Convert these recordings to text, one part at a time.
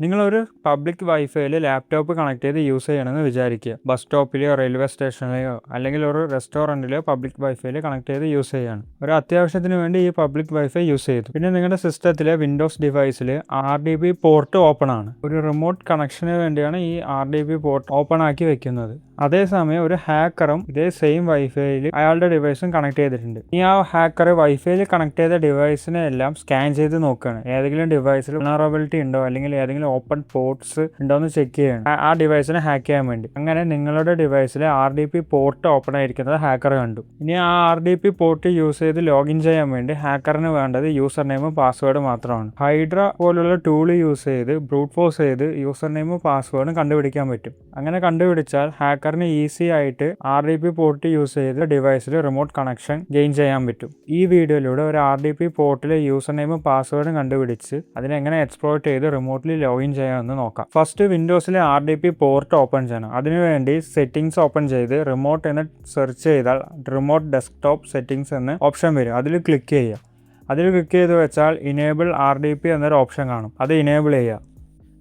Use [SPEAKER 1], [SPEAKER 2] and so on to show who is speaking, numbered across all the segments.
[SPEAKER 1] നിങ്ങളൊരു public വൈഫൈയിൽ laptop connect ചെയ്ത് use ചെയ്യണമെന്ന് വിചാരിക്കുക. ബസ് സ്റ്റോപ്പിലെയോ റെയിൽവേ സ്റ്റേഷനിലെയോ അല്ലെങ്കിൽ ഒരു റെസ്റ്റോറൻറ്റിലെയോ പബ്ലിക് വൈഫൈയിൽ കണക്ട് ചെയ്ത് യൂസ് ചെയ്യാണ്. ഒരു അത്യാവശ്യത്തിന് വേണ്ടി ഈ പബ്ലിക് വൈഫൈ യൂസ് ചെയ്തു. പിന്നെ നിങ്ങളുടെ സിസ്റ്റത്തിലെ വിൻഡോസ് ഡിവൈസിൽ RDP പോർട്ട് ഓപ്പൺ ആണ്. ഒരു റിമോട്ട് കണക്ഷന് വേണ്ടിയാണ് ഈ RDP പോർട്ട് ഓപ്പൺ ആക്കി വെക്കുന്നത്. അതേസമയം ഒരു ഹാക്കറും ഇതേ സെയിം വൈഫൈയിൽ അയാളുടെ ഡിവൈസും കണക്ട് ചെയ്തിട്ടുണ്ട്. ഈ ആ ഹാക്കർ വൈഫൈയിൽ കണക്ട് ചെയ്ത ഡിവൈസിനെ എല്ലാം സ്കാൻ ചെയ്ത് നോക്കുകയാണ്. ഏതെങ്കിലും ഡിവൈസിൽ വൾനറബിലിറ്റി ഉണ്ടോ അല്ലെങ്കിൽ ഏതെങ്കിലും ഓപ്പൺ പോർട്ട്സ് ഉണ്ടോ എന്ന് ചെക്ക് ചെയ്യണം ആ ഡിവൈസിനെ ഹാക്ക് ചെയ്യാൻ വേണ്ടി. അങ്ങനെ നിങ്ങളുടെ ഡിവൈസിലെ RDP പോർട്ട് ഓപ്പൺ ആയിരിക്കുന്നത് ഹാക്കർ കണ്ടു. ഇനി ആ RDP പോർട്ട് യൂസ് ചെയ്ത് ലോഗിൻ ചെയ്യാൻ വേണ്ടി ഹാക്കറിന് വേണ്ടത് യൂസർ നെയിമും പാസ്വേഡും മാത്രമാണ്. ഹൈഡ്ര പോലുള്ള ടൂൾ യൂസ് ചെയ്ത് ബ്രൂട്ട് ഫോഴ്സ് ചെയ്ത് യൂസർ നെയിമും പാസ്വേഡും കണ്ടുപിടിക്കാൻ പറ്റും. അങ്ങനെ കണ്ടുപിടിച്ചാൽ ഹാക്കറിന് ഈസി ആയിട്ട് RDP പോർട്ട് യൂസ് ചെയ്ത് ഡിവൈസിൽ റിമോട്ട് കണക്ഷൻ ഗെയിൻ ചെയ്യാൻ പറ്റും. ഈ വീഡിയോയിലൂടെ ഒരു RDP പോർട്ടിലെ യൂസർ നെയിമും പാസ്വേഡും കണ്ടുപിടിച്ച് അതിനെങ്ങനെ എക്സ്പ്ലോയിറ്റ് ചെയ്ത് റിമോട്ട്ലി ലോഗിൻ ചെയ്യാമെന്ന് നോക്കാം. ഫസ്റ്റ് വിൻഡോസിലെ RDP പോർട്ട് ഓപ്പൺ ചെയ്യണം. അതിനുവേണ്ടി സെറ്റിംഗ്സ് ഓപ്പൺ ചെയ്ത് റിമോട്ട് എന്ന് സെർച്ച് ചെയ്താൽ റിമോട്ട് ഡെസ്ക്ടോപ്പ് സെറ്റിംഗ്സ് എന്ന ഓപ്ഷൻ വരും. അതിൽ ക്ലിക്ക് ചെയ്യുക. അതിൽ ക്ലിക്ക് ചെയ്ത് വെച്ചാൽ ഇനേബിൾ RDP എന്നൊരു ഓപ്ഷൻ കാണും. അത് ഇനേബിൾ ചെയ്യുക.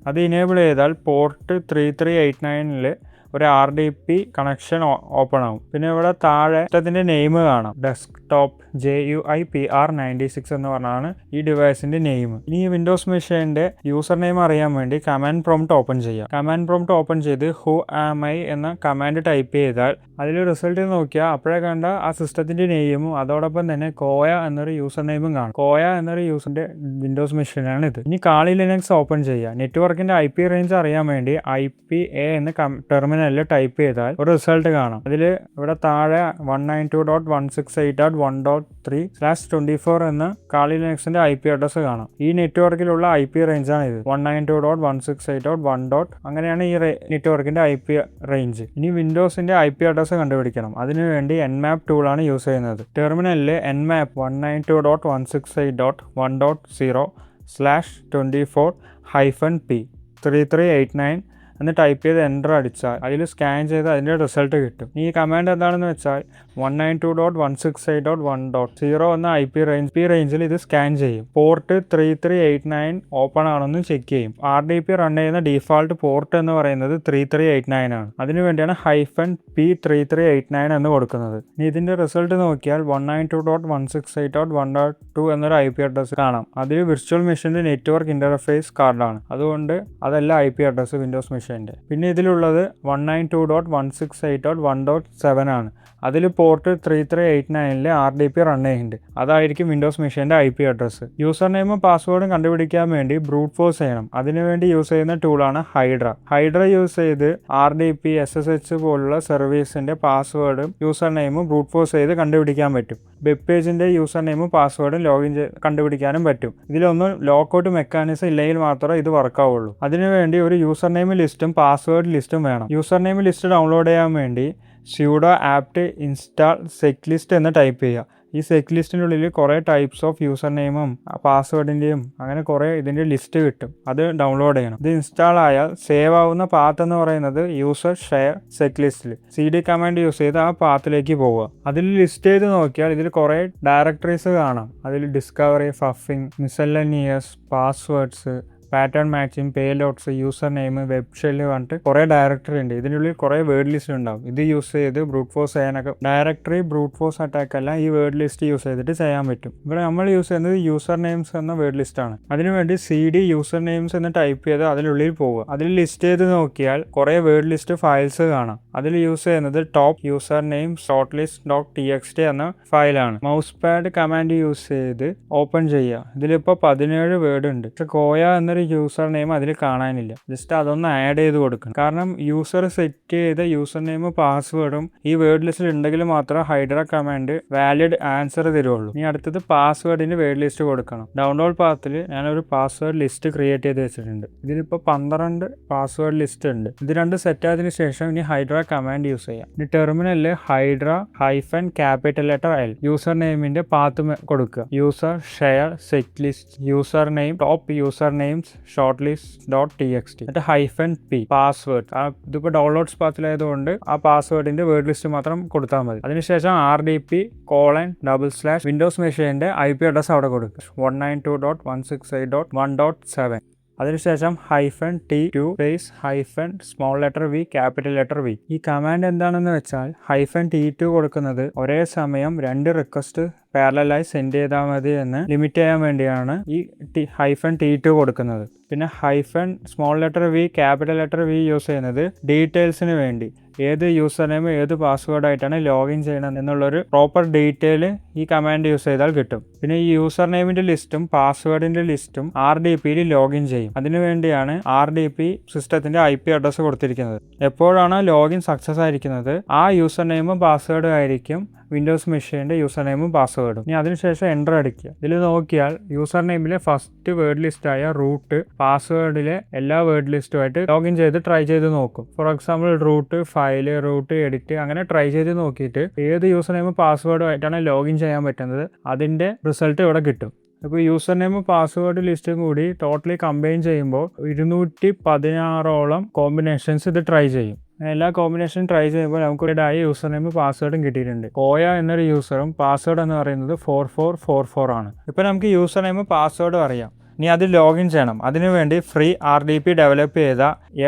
[SPEAKER 1] അത് ഇനേബിൾ ചെയ്താൽ പോർട്ട് 3389 ഒരു RDP കണക്ഷൻ ഓപ്പൺ ആവും. പിന്നെ ഇവിടെ താഴെ സിസ്റ്റത്തിന്റെ നെയിം കാണാം. ഡെസ്ക്ടോപ്പ് JUIPR96 എന്ന് പറഞ്ഞാണ് ഈ ഡിവൈസിന്റെ നെയിം. ഇനി ഈ വിൻഡോസ് മെഷീന്റെ യൂസർ നെയിം അറിയാൻ വേണ്ടി കമാൻഡ് പ്രോംപ്റ്റ് ഓപ്പൺ ചെയ്യാം. കമാൻഡ് പ്രോംപ്റ്റ് ഓപ്പൺ ചെയ്ത് who am I എന്ന കമാൻഡ് ടൈപ്പ് ചെയ്താൽ അതിൽ റിസൾട്ട് നോക്കിയാൽ അപ്പോഴേ കണ്ട ആ സിസ്റ്റത്തിന്റെ നെയിമും അതോടൊപ്പം തന്നെ കോയ എന്നൊരു യൂസർ നെയിമും കാണും. കോയ എന്നൊരു യൂസറിന്റെ വിൻഡോസ് മെഷീനാണ് ഇത്. ഇനി കാളി ലിനക്സ് ഓപ്പൺ ചെയ്യുക. നെറ്റ്വർക്കിന്റെ IP റേഞ്ച് അറിയാൻ വേണ്ടി IPA എന്ന് ടെർമിനൽ ടൈപ്പ് ചെയ്താൽ ഒരു റിസൾട്ട് കാണാം. അതിൽ ഇവിടെ താഴെ 192.168.1.3/24 എന്ന കാളി ലിനക്സിന്റെ IP അഡ്രസ് കാണാം. ഈ നെറ്റ്വർക്കിലുള്ള IP റേഞ്ചാണ് ഇത്. 192.168.1. അങ്ങനെയാണ് ഈ നെറ്റ്വർക്കിന്റെ IP റേഞ്ച്. ഇനി വിൻഡോസിന്റെ IP അഡ്രസ് കണ്ടുപിടിക്കണം. അതിനുവേണ്ടി Nmap ടൂളാണ് യൂസ് ചെയ്യുന്നത്. ടെർമിനലിൽ Nmap 192.168.1.0/24-P 3389 എന്ന് ടൈപ്പ് ചെയ്ത് എൻ്റർ അടിച്ചാൽ അതിൽ സ്കാൻ ചെയ്ത് അതിൻ്റെ റിസൾട്ട് കിട്ടും. ഈ കമാൻഡ് എന്താണെന്ന് വെച്ചാൽ 192.168.1.0 എന്ന IP റേഞ്ചിൽ ഇത് സ്കാൻ ചെയ്യും. പോർട്ട് 3389 ഓപ്പൺ ആണെന്ന് ചെക്ക് ചെയ്യും. RDP റൺ ചെയ്യുന്ന ഡീഫാൾട്ട് പോർട്ട് എന്ന് പറയുന്നത് 3389 ആണ്. അതിനുവേണ്ടിയാണ് -P3389 എന്ന് കൊടുക്കുന്നത്. ഇനി ഇതിൻ്റെ റിസൾട്ട് നോക്കിയാൽ 192.168.1.2 എന്നൊരു IP അഡ്രസ് കാണാം. അതിൽ വിർച്വൽ മെഷീൻ്റെ നെറ്റ്വർക്ക് ഇൻ്റർഫേസ് കാർഡാണ്. അതുകൊണ്ട് അതല്ല IP അഡ്രസ് വിൻഡോസ് മെഷീൻ്റെ. പിന്നെ ഇതിലുള്ളത് 192.168.1.7 ആണ്. അതിൽ പോർട്ട് 3389 RDP റൺ ചെയ്യുന്നുണ്ട്. അതായിരിക്കും വിൻഡോസ് മെഷീൻ്റെ IP അഡ്രസ്സ്. യൂസർ നെയിമും പാസ്വേഡും കണ്ടുപിടിക്കാൻ വേണ്ടി ബ്രൂട്ട് ഫോഴ്സ് ചെയ്യണം. അതിനുവേണ്ടി യൂസ് ചെയ്യുന്ന ടൂളാണ് ഹൈഡ്ര. ഹൈഡ്ര യൂസ് ചെയ്ത് RDP SSH പോലുള്ള സർവീസിൻ്റെ പാസ്വേഡും യൂസർ നെയിമും ബ്രൂട്ട് ഫോഴ്സ് ചെയ്ത് കണ്ടുപിടിക്കാൻ പറ്റും. വെബ് പേജിൻ്റെ യൂസർ നെയിമും പാസ്വേഡും ലോഗിൻ കണ്ടുപിടിക്കാനും പറ്റും. ഇതിലൊന്നും ലോക്കൗട്ട് മെക്കാനിസം ഇല്ലെങ്കിൽ മാത്രമേ ഇത് വർക്കാവുള്ളൂ. അതിനുവേണ്ടി ഒരു യൂസർ നെയിം ലിസ്റ്റും പാസ്വേഡ് ലിസ്റ്റും വേണം. യൂസർ നെയിം ലിസ്റ്റ് ഡൗൺലോഡ് ചെയ്യാൻ വേണ്ടി sudo apt install checklist എന്ന് ടൈപ്പ് ചെയ്യുക. ഈ ചെക്ക് ലിസ്റ്റിനുള്ളിൽ കുറേ ടൈപ്സ് ഓഫ് യൂസർ നെയിമും പാസ്വേഡിൻ്റെയും അങ്ങനെ കുറേ ഇതിൻ്റെ ലിസ്റ്റ് കിട്ടും. അത് ഡൗൺലോഡ് ചെയ്യണം. ഇത് ഇൻസ്റ്റാൾ ആയാൽ സേവ് ആവുന്ന പാത്ത് എന്ന് പറയുന്നത് യൂസർ ഷെയർ ചെക്ക് ലിസ്റ്റിൽ CD കമാൻഡ് യൂസ് ചെയ്ത് ആ പാത്തിലേക്ക് പോവുക. അതിൽ ലിസ്റ്റ് ചെയ്ത് നോക്കിയാൽ ഇതിൽ കുറേ ഡയറക്ടറീസ് കാണാം. അതിൽ discovery, fuzzing, miscellaneous, passwords, pattern matching, payloads, user name, web shell പറഞ്ഞിട്ട് കുറേ ഡയറക്ടറി ഉണ്ട്. ഇതിനുള്ളിൽ കുറേ വേർഡ് ലിസ്റ്റ് ഉണ്ടാവും. ഇത് യൂസ് ചെയ്ത് ബ്രൂട്ട് ഫോഴ്സ് ചെയ്യാനൊക്കെ ഡയറക്ടറി ബ്രൂട്ട് ഫോഴ്സ് അറ്റാക്ക് എല്ലാം ഈ വേർഡ് ലിസ്റ്റ് യൂസ് ചെയ്തിട്ട് ചെയ്യാൻ പറ്റും. ഇവിടെ നമ്മൾ യൂസ് ചെയ്യുന്നത് യൂസർ നെയിംസ് എന്ന വേർഡ് ലിസ്റ്റാണ്. അതിനുവേണ്ടി CD യൂസർ നെയിംസ് എന്ന് ടൈപ്പ് ചെയ്ത് അതിനുള്ളിൽ പോവുക. അതിൽ ലിസ്റ്റ് ചെയ്ത് നോക്കിയാൽ കുറേ വേർഡ് ലിസ്റ്റ് ഫയൽസ് കാണാം. അതിൽ യൂസ് ചെയ്യുന്നത് ടോപ്പ് യൂസർ നെയിം shortlist.txt എന്ന ഫയലാണ്. മൗസ് പാഡ് കമാൻഡ് യൂസ് ചെയ്ത് ഓപ്പൺ ചെയ്യുക. ഇതിലിപ്പോൾ 17 വേർഡ് ഉണ്ട്. പക്ഷെ കോയ എന്നൊരു യൂസർ നെയിം അതിൽ കാണാനില്ല. ജസ്റ്റ് അതൊന്ന് ആഡ് ചെയ്ത് കൊടുക്കണം. കാരണം യൂസർ സെറ്റ് ചെയ്ത യൂസർ നെയിമും പാസ്വേഡും ഈ വേർഡ് ലിസ്റ്റിൽ ഉണ്ടെങ്കിൽ മാത്രമേ ഹൈഡ്ര കമാൻഡ് വാലിഡ് ആൻസർ തരുള്ളൂ. ഇനി അടുത്തത് പാസ്വേഡിന് വേർഡ് ലിസ്റ്റ് കൊടുക്കണം. ഡൗൺലോഡ് പാത്തിൽ ഞാനൊരു പാസ്വേഡ് ലിസ്റ്റ് ക്രിയേറ്റ് ചെയ്ത് വെച്ചിട്ടുണ്ട്. ഇതിലിപ്പോൾ 12 പാസ്വേഡ് ലിസ്റ്റ് ഉണ്ട്. ഇത് രണ്ട് സെറ്റ് ആയതിനു ശേഷം ഇനി ഹൈഡ്ര കമാൻഡ് യൂസ് ചെയ്യാം. ഇനി ടെർമിനലിൽ ഹൈഡ്ര -L യൂസർ നെയിമിന്റെ പാത്ത് കൊടുക്കുക. User share check list user name top user names shortlist.txt എന്നിട്ട് -P പാസ്വേഡ്. ഇതിപ്പോൾ ഡൗൺലോഡ്സ് പാത്തിലായതുകൊണ്ട് ആ പാസ്വേഡിന്റെ വേർഡ് ലിസ്റ്റ് മാത്രം കൊടുത്താൽ മതി. അതിനുശേഷം RDP:// വിൻഡോസ് മെഷീന്റെ IP അഡ്രസ് അവിടെ കൊടുക്കുക. 192.168.1.7 അതിനുശേഷം -T2 space -small letter v capital letter v. ഈ കമാൻഡ് എന്താണെന്ന് വെച്ചാൽ -T2 കൊടുക്കുന്നത് ഒരേ സമയം 2 റിക്വസ്റ്റ് പാരലലായി സെൻഡ് ചെയ്താൽ മതി എന്ന് ലിമിറ്റ് ചെയ്യാൻ വേണ്ടിയാണ് ഈ -T2 കൊടുക്കുന്നത്. പിന്നെ small letter v capital letter v use ചെയ്യുന്നത് ഡീറ്റെയിൽസിന് വേണ്ടി, ഏത് യൂസർ നെയിം ഏത് പാസ്വേഡായിട്ടാണ് ലോഗിൻ ചെയ്യണം എന്നുള്ളൊരു പ്രോപ്പർ ഡീറ്റെയിൽ ഈ കമാൻഡ് യൂസ് ചെയ്താൽ കിട്ടും. പിന്നെ ഈ യൂസർ നെയിമിൻ്റെ ലിസ്റ്റും പാസ്വേഡിൻ്റെ ലിസ്റ്റും RDPയിൽ ലോഗിൻ ചെയ്യും. അതിനുവേണ്ടിയാണ് RDP സിസ്റ്റത്തിൻ്റെ IP അഡ്രസ്സ് കൊടുത്തിരിക്കുന്നത്. എപ്പോഴാണ് ലോഗിൻ സക്സസ് ആയിരിക്കുന്നത് ആ യൂസർ നെയിമും പാസ്വേഡും ആയിരിക്കും വിൻഡോസ് മെഷീൻ്റെ യൂസർ നെയിമും പാസ്വേഡും. ഇനി അതിനുശേഷം എൻ്റർ അടിക്കുക. ഇതിൽ നോക്കിയാൽ യൂസർ നെയിമിലെ ഫസ്റ്റ് വേർഡ് ലിസ്റ്റായ റൂട്ട് പാസ്വേഡിലെ എല്ലാ വേർഡ് ലിസ്റ്റുമായിട്ട് ലോഗിൻ ചെയ്ത് ട്രൈ ചെയ്ത് നോക്കും. For example root file, root edit അങ്ങനെ ട്രൈ ചെയ്ത് നോക്കിയിട്ട് ഏത് യൂസർ നെയിമും പാസ്വേഡുമായിട്ടാണ് ലോഗിൻ ചെയ്യാൻ പറ്റുന്നത് അതിൻ്റെ റിസൾട്ട് ഇവിടെ കിട്ടും. ഇപ്പോൾ യൂസർ നെയിമും പാസ്വേഡ് ലിസ്റ്റും കൂടി ടോട്ടലി കമ്പൈൻ ചെയ്യുമ്പോൾ 216ഓളം കോമ്പിനേഷൻസ് ഇത് ട്രൈ ചെയ്യും. എല്ലാ കോമ്പിനേഷനും ട്രൈ ചെയ്യുമ്പോൾ നമുക്ക് ഇടായി യൂസർ നെയിം പാസ്വേഡും കിട്ടിയിട്ടുണ്ട്. കോയ എന്നൊരു യൂസറും പാസ്വേഡ് എന്ന് പറയുന്നത് 4444 ആണ്. ഇപ്പോൾ നമുക്ക് യൂസർ നെയിം പാസ്വേഡും അറിയാം. ഇനി അത് ലോഗിൻ ചെയ്യണം. അതിനുവേണ്ടി ഫ്രീ RDP ഡെവലപ്പ് ചെയ്ത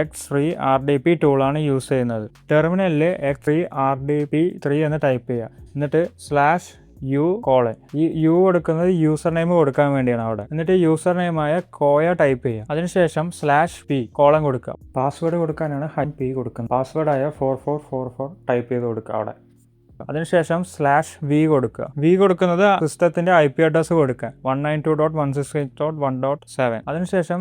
[SPEAKER 1] X-Free RDP ടൂളാണ് യൂസ് ചെയ്യുന്നത്. ടെർമിനലിൽ X-Free RDP3 എന്ന് ടൈപ്പ് ചെയ്യുക. എന്നിട്ട് /u : ഈ u കൊടുക്കുന്നത് യൂസർ നെയിം കൊടുക്കാൻ വേണ്ടിയാണ് അവിടെ. എന്നിട്ട് യൂസർ നെയിമായ കോയ ടൈപ്പ് ചെയ്യുക. അതിനുശേഷം /p : കൊടുക്കുക. പാസ്വേഡ് കൊടുക്കാനാണ് p കൊടുക്കുന്നത്. പാസ്വേഡായ 4444 ടൈപ്പ് ചെയ്ത് കൊടുക്കുക അവിടെ. അതിനുശേഷം /v കൊടുക്കുക. v കൊടുക്കുന്നത് സിസ്റ്റത്തിന്റെ IP അഡ്രസ്സ് കൊടുക്കുക 192.168.1.7. അതിനുശേഷം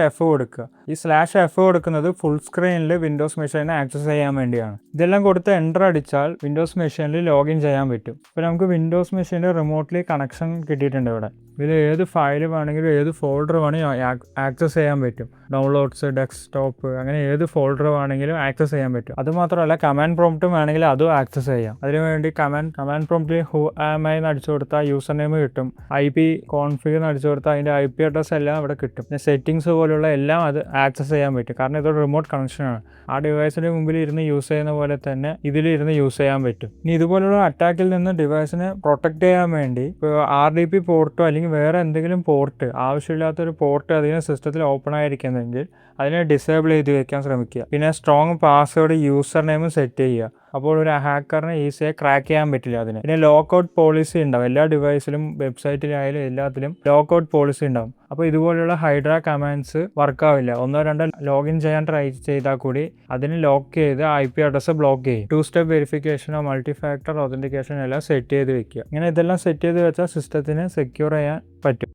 [SPEAKER 1] /f കൊടുക്കുക. ഈ /f കൊടുക്കുന്നത് ഫുൾ സ്ക്രീനിൽ വിൻഡോസ് മെഷീനെ ആക്സസ് ചെയ്യാൻ വേണ്ടിയാണ്. ഇതെല്ലാം കൊടുത്ത് എൻ്റർ അടിച്ചാൽ വിൻഡോസ് മെഷീനിൽ ലോഗിൻ ചെയ്യാൻ പറ്റും. ഇപ്പോൾ നമുക്ക് വിൻഡോസ് മെഷീൻ്റെ റിമോട്ട്ലി കണക്ഷൻ കിട്ടിയിട്ടുണ്ട് ഇവിടെ. ഇതിൽ ഏത് ഫയൽ വേണമെങ്കിലും ഏത് ഫോൾഡർ വേണമെങ്കിലും ആക്സസ് ചെയ്യാൻ പറ്റും. ഡൗൺലോഡ്സ്, ഡെസ്ക്ടോപ്പ് അങ്ങനെ ഏത് ഫോൾഡർ വേണമെങ്കിലും ആക്സസ് ചെയ്യാൻ പറ്റും. അതുമാത്രമല്ല കമാൻഡ് പ്രോംപ്റ്റും വേണമെങ്കിൽ അതും ആക്സസ് ചെയ്യാം. അതിനുവേണ്ടി കമാൻഡ് പ്രോംപ്റ്റിൽ who am I എന്ന് അടിച്ചു കൊടുത്താൽ യൂസർ നെയിം കിട്ടും. IP config എന്ന് അടിച്ചു കൊടുത്താൽ അതിൻ്റെ IP അഡ്രസ്സ് എല്ലാം ഇവിടെ കിട്ടും. പിന്നെ സെറ്റിങ്സ് പോലുള്ള എല്ലാം അത് ആക്സസ് ചെയ്യാൻ പറ്റും. കാരണം ഇതൊരു റിമോട്ട് കണക്ഷനാണ്. ആ ഡിവൈസിൻ്റെ മുമ്പിൽ ഇരുന്ന് യൂസ് ചെയ്യുന്ന പോലെ തന്നെ ഇതിലിരുന്ന് യൂസ് ചെയ്യാൻ പറ്റും. ഇനി ഇതുപോലുള്ള അറ്റാക്കിൽ നിന്ന് ഡിവൈസിനെ പ്രൊട്ടക്ട് ചെയ്യാൻ വേണ്ടി ഇപ്പോൾ RDP പോർട്ടോ അല്ലെങ്കിൽ വേറെ എന്തെങ്കിലും പോർട്ട്, ആവശ്യമില്ലാത്തൊരു പോർട്ട് അധികം സിസ്റ്റത്തിൽ ഓപ്പൺ ആയിരിക്കുന്നെങ്കിൽ അതിനെ ഡിസേബിൾ ചെയ്ത് വെക്കാൻ ശ്രമിക്കുക. പിന്നെ strong password user name set ചെയ്യുക. അപ്പോൾ ഒരു ഹാക്കറിനെ ഈസിയായി ക്രാക്ക് ചെയ്യാൻ പറ്റില്ല അതിന്. പിന്നെ ലോക്കൗട്ട് പോളിസി ഉണ്ടാവും. എല്ലാ ഡിവൈസിലും വെബ്സൈറ്റിലായാലും എല്ലാത്തിലും ലോക്കൗട്ട് പോളിസി ഉണ്ടാവും. അപ്പോൾ ഇതുപോലുള്ള ഹൈഡ്ര കമാൻഡ്സ് വർക്കാവില്ല. 1-2 ലോഗിൻ ചെയ്യാൻ ട്രൈ ചെയ്താൽ കൂടി അതിന് ലോക്ക് ചെയ്ത് IP അഡ്രസ്സ് ബ്ലോക്ക് ചെയ്യും. 2 സ്റ്റെപ്പ് വെരിഫിക്കേഷനോ മൾട്ടി ഫാക്ടർ ഒതൻറ്റിക്കേഷനോ എല്ലാം സെറ്റ് ചെയ്ത് വെക്കുക. ഇങ്ങനെ ഇതെല്ലാം സെറ്റ് ചെയ്ത് വെച്ചാൽ സിസ്റ്റത്തിന് സെക്യൂർ ചെയ്യാൻ പറ്റും.